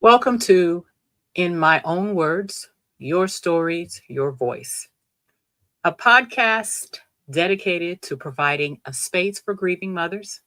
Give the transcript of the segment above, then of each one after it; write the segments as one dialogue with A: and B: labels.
A: Welcome to In My Own Words, Your Stories, Your Voice, a podcast dedicated to providing a space for grieving mothers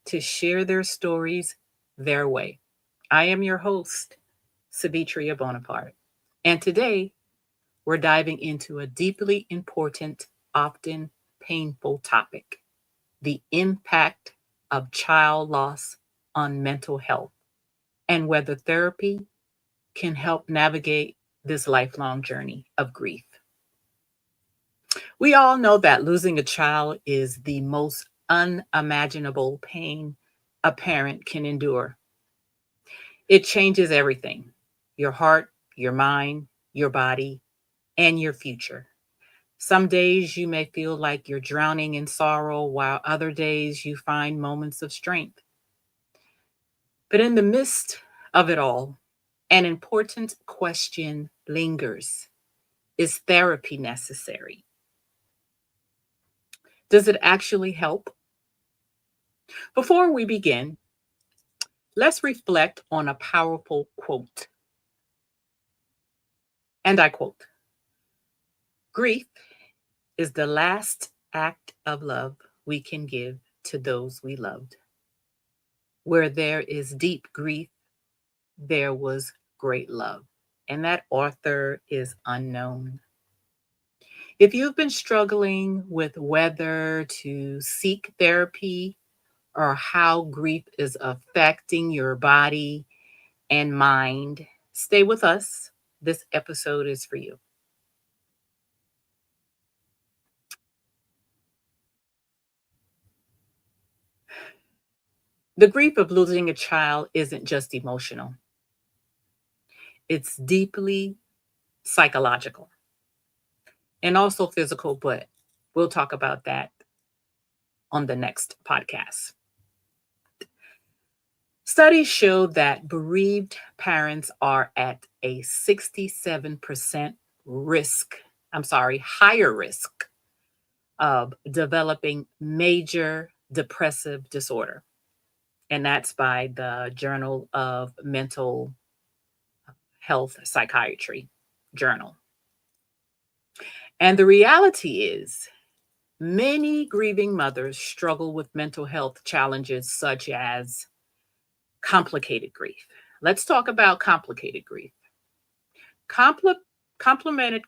A: to share their stories their way. I am your host, Savitria Bonaparte, and today we're diving into a deeply important, often painful topic: the impact of child loss on mental health and whether therapy can help navigate this lifelong journey of grief. We all know that losing a child is the most unimaginable pain a parent can endure. It changes everything: your heart, your mind, your body, and your future. Some days you may feel like you're drowning in sorrow, while other days you find moments of strength. But in the midst of it all, an important question lingers: is therapy necessary? Does it actually help? Before we begin, let's reflect on a powerful quote. And I quote: grief is the last act of love we can give to those we loved. Where there is deep grief, there was great love. And that author is unknown. If you've been struggling with whether to seek therapy or how grief is affecting your body and mind, stay with us. This episode is for you. The grief of losing a child isn't just emotional, it's deeply psychological and also physical, but we'll talk about that on the next podcast. Studies show that bereaved parents are at a 67% risk, higher risk of developing major depressive disorder. And that's by the Journal of Mental Health Psychiatry Journal. And the reality is, many grieving mothers struggle with mental health challenges such as complicated grief. Let's talk about complicated grief. Compli- Complimented,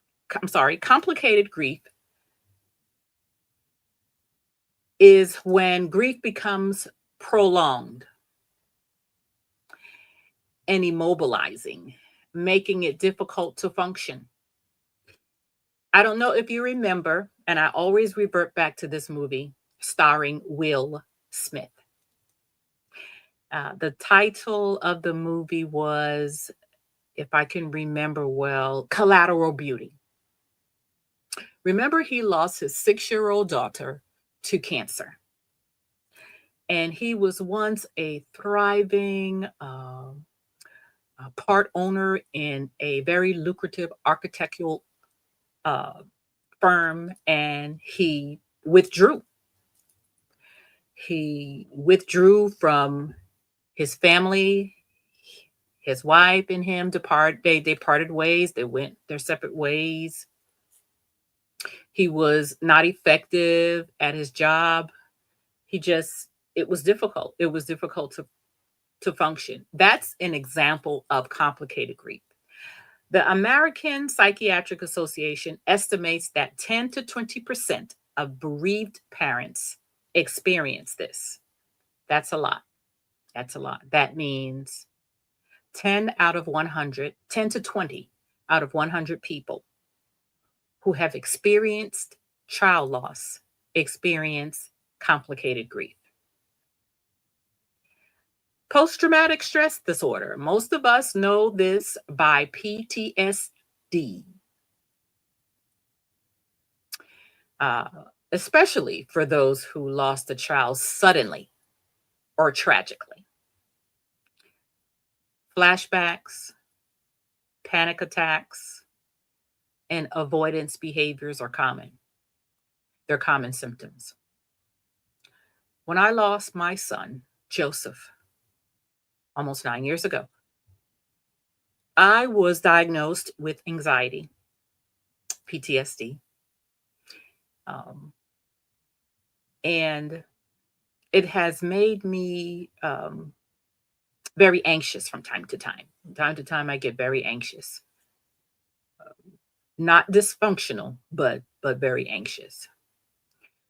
A: Complicated grief is when grief becomes prolonged and immobilizing, making it difficult to function. I don't know if you remember, and I always revert back to this movie starring Will Smith. The title of the movie was, if I can remember well, Collateral Beauty. Remember, he lost his 6-year-old daughter to cancer. And he was once a thriving part owner in a very lucrative architectural uh, firm, and withdrew. He withdrew from his family. His wife and him they parted ways. They went their separate ways. He was not effective at his job. It was difficult. It was difficult to function. That's an example of complicated grief. The American Psychiatric Association estimates that 10 to 20% of bereaved parents experience this. That's a lot. That's a lot. That means 10 to 20 out of 100 people who have experienced child loss experience complicated grief. Post traumatic stress disorder. Most of us know this by PTSD, uh, especially for those who lost a child suddenly or tragically. Flashbacks, panic attacks, and avoidance behaviors are common. They're common symptoms. When I lost my son, Joseph, almost 9 years ago, I was diagnosed with anxiety, PTSD, um, and it has made me very anxious from time to time. From time to time, I get very anxious, not dysfunctional, but very anxious.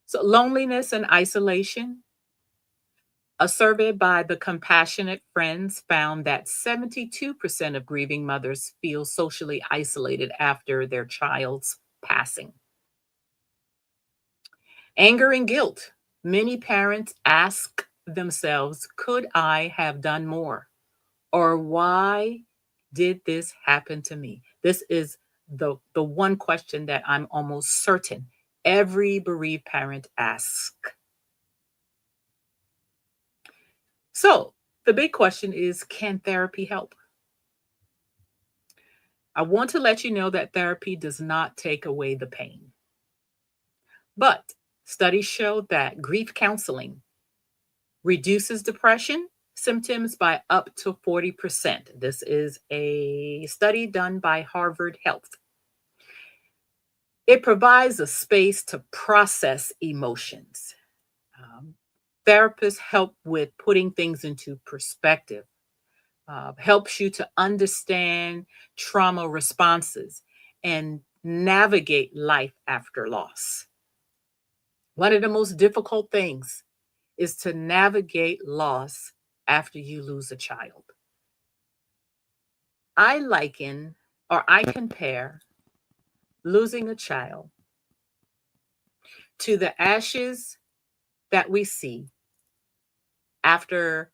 A: So loneliness and isolation. A survey by the Compassionate Friends found that 72% of grieving mothers feel socially isolated after their child's passing. Anger and guilt. Many parents ask themselves, could I have done more? Or why did this happen to me? This is the one question that I'm almost certain every bereaved parent asks. So, the big question is, can therapy help? I want to let you know that therapy does not take away the pain. But studies show that grief counseling reduces depression symptoms by up to 40%. This is a study done by Harvard Health. It provides a space to process emotions. Um, Therapists help with putting things into perspective, helps you to understand trauma responses and navigate life after loss. One of the most difficult things is to navigate loss after you lose a child. I liken or I compare losing a child to the ashes that we see after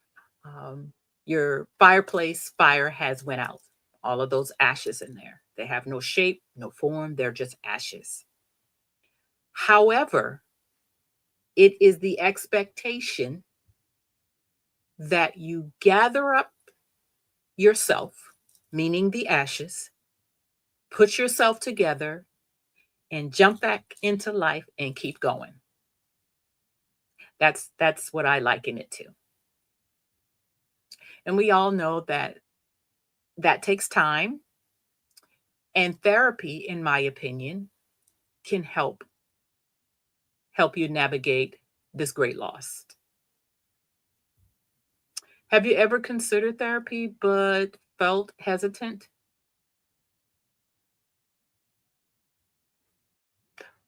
A: your fireplace fire has went out. All of those ashes in there. They have no shape, no form, they're just ashes. However, it is the expectation that you gather up yourself, meaning the ashes, put yourself together and jump back into life and keep going. That's what I liken it to. And we all know that that takes time, and therapy in my opinion can help you navigate this great loss. Have you ever considered therapy but felt hesitant?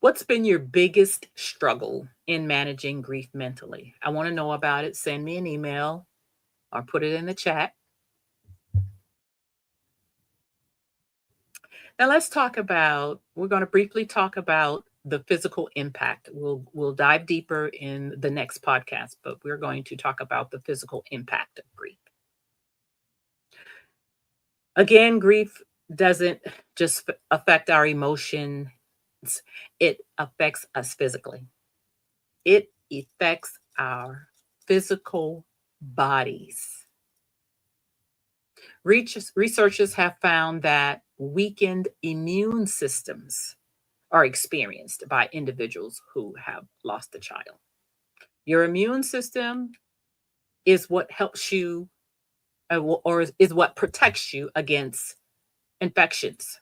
A: What's been your biggest struggle in managing grief mentally? I want to know about it. Send me an email or put it in the chat. Now we're going to briefly talk about the physical impact. We'll dive deeper in the next podcast, but we're going to talk about the physical impact of grief. Again, grief doesn't just affect our emotions, it affects us physically. It affects our physical bodies. Researchers have found that weakened immune systems are experienced by individuals who have lost a child. Your immune system is what helps you or is what protects you against infections.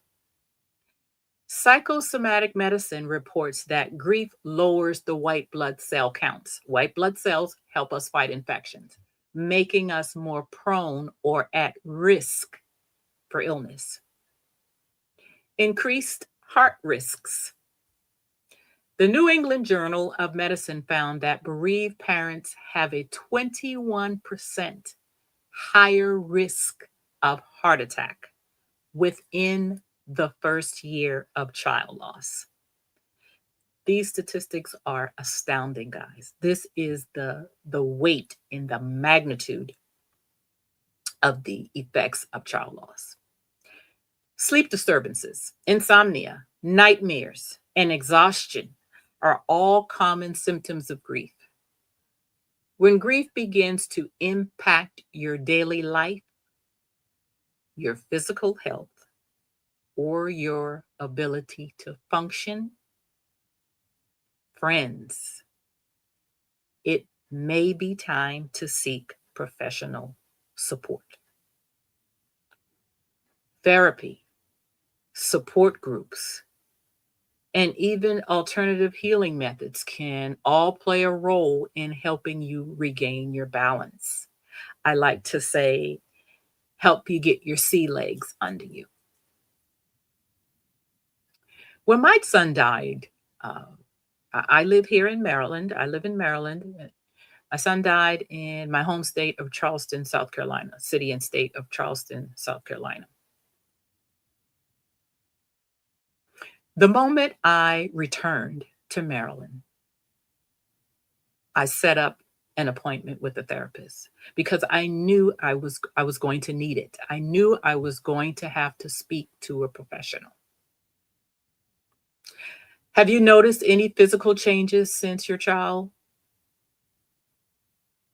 A: Psychosomatic medicine reports that grief lowers the white blood cell counts. White blood cells help us fight infections, making us more prone or at risk for illness. Increased heart risks. The New England Journal of Medicine found that bereaved parents have a 21% higher risk of heart attack within the first year of child loss. These statistics are astounding, guys. This is the weight and the magnitude of the effects of child loss. Sleep disturbances, insomnia, nightmares, and exhaustion are all common symptoms of grief. When grief begins to impact your daily life, your physical health, or your ability to function, friends, it may be time to seek professional support. therapy, support groups, and even alternative healing methods can all play a role in helping you regain your balance. I like to say, help you get your sea legs under you. When my son died, uh, I live here in Maryland. I live in Maryland. My son died in my home state of Charleston, South Carolina, city and state of Charleston, South Carolina. The moment I returned to Maryland, I set up an appointment with a therapist because I was going to need it. I knew I was going to have to speak to a professional. Have you noticed any physical changes since your child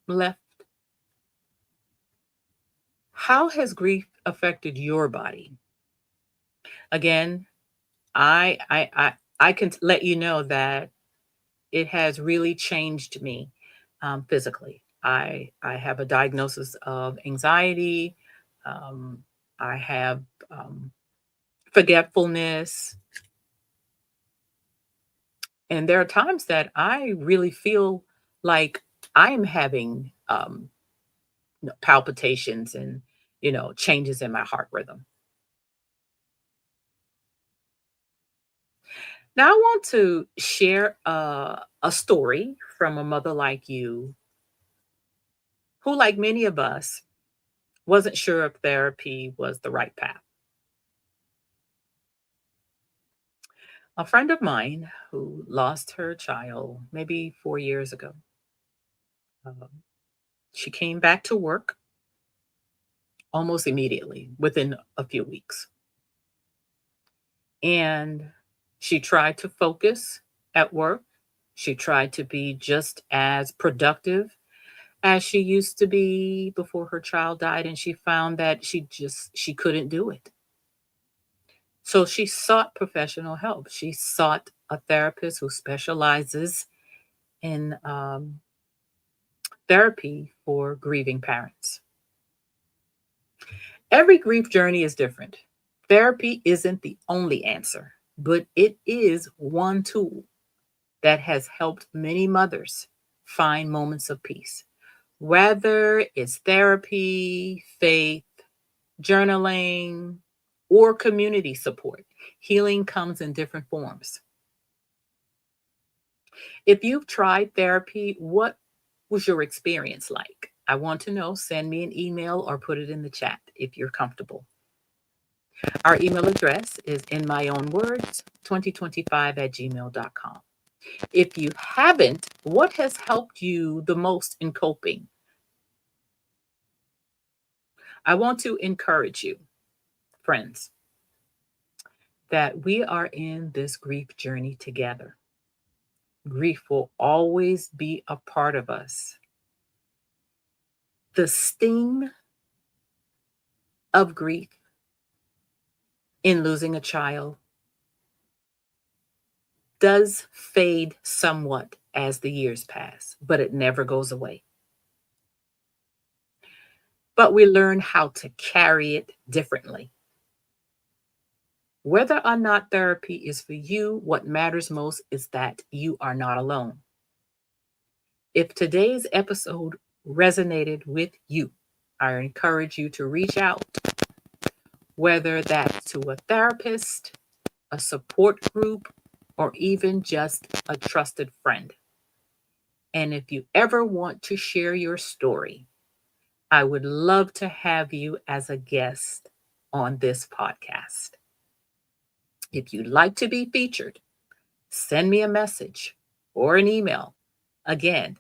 A: left? How has grief affected your body? Again, I can let you know that it has really changed me physically. I have a diagnosis of anxiety. Um, I have um, forgetfulness, and there are times that I really feel like I'm having palpitations and changes in my heart rhythm. Now, I want to share a story from a mother like you who, like many of us, wasn't sure if therapy was the right path. A friend of mine who lost her child maybe 4 years ago, um, she came back to work almost immediately within a few weeks. And she tried to focus at work. She tried to be just as productive as she used to be before her child died, and she found that she couldn't do it. So she sought professional help. She sought a therapist who specializes in therapy for grieving parents. Every grief journey is different. Therapy isn't the only answer, but it is one tool that has helped many mothers find moments of peace. Whether it's therapy, faith, journaling, or community support, healing comes in different forms. If you've tried therapy, what was your experience like? I want to know. Send me an email or put it in the chat if you're comfortable. Our email address is in my own words, 2025 at gmail.com. If you haven't, what has helped you the most in coping? I want to encourage you, friends, that we are in this grief journey together. Grief will always be a part of us. The sting of grief in losing a child does fade somewhat as the years pass, but it never goes away. But we learn how to carry it differently. Whether or not therapy is for you, what matters most is that you are not alone. If today's episode resonated with you, I encourage you to reach out, whether that's to a therapist, a support group, or even just a trusted friend. And if you ever want to share your story, I would love to have you as a guest on this podcast. If you'd like to be featured, send me a message or an email. Again,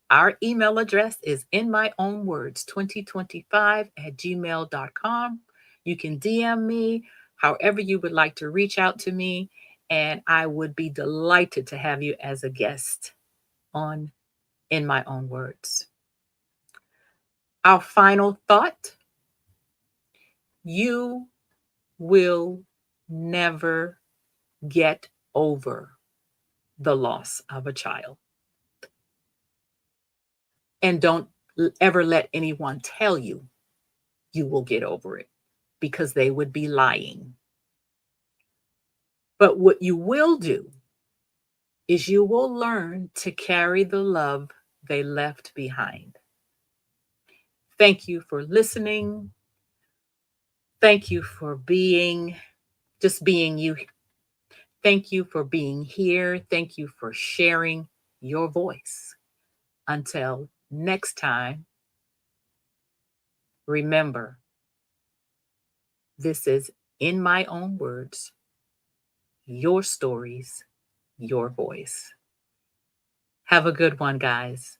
A: our email address is in my own words, 2025 at gmail.com. You can DM me however you would like to reach out to me, and I would be delighted to have you as a guest on In My Own Words. Our final thought: you will never get over the loss of a child. And don't ever let anyone tell you you will get over it, because they would be lying. But what you will do is you will learn to carry the love they left behind. Thank you for listening. Thank you for being you. Thank you for being here. Thank you for sharing your voice. Until next time, remember, this is In My Own Words, your stories, your voice. Have a good one, guys.